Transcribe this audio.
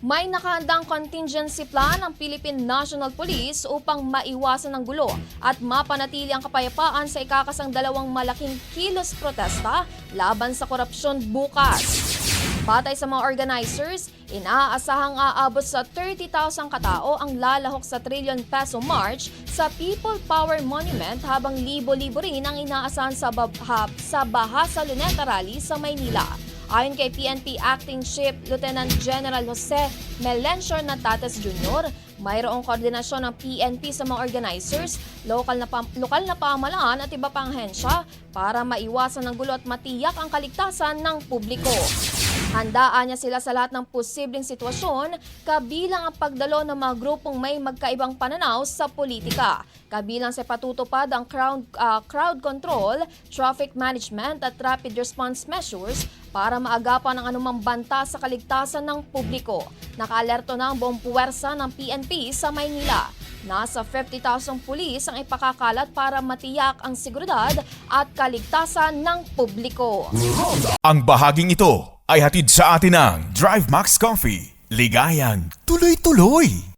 May nakahandang contingency plan ang Philippine National Police upang maiwasan ang gulo at mapanatili ang kapayapaan sa ikakasang dalawang malaking kilos protesta laban sa korupsyon bukas. Batay sa mga organizers, inaasahang aabot sa 30,000 katao ang lalahok sa trillion peso march sa People Power Monument habang libo-libo rin ang inaasahan sa Bahasa Luneta Rally sa Maynila. Ayon kay PNP Acting Chief Lieutenant General Jose Melencio Natates Jr., mayroong koordinasyon ng PNP sa mga organizers, lokal na pamahalaan at iba pang ahensya para maiwasan ang gulo at matiyak ang kaligtasan ng publiko. Handaan niya sila sa lahat ng posibleng sitwasyon, kabilang ang pagdalo ng mga grupong may magkaibang pananaw sa politika. Kabilang sa patutupad ang crowd control, traffic management at rapid response measures para maagapan ang anumang banta sa kaligtasan ng publiko. Nakaalerto na ang buong puwersa ng PNP sa Maynila. Nasa 50,000 pulis ang ipakakalat para matiyak ang seguridad at kaligtasan ng publiko. Ang bahaging ito ay hatid sa atin ng Drive Max Coffee. Ligayang tuloy-tuloy!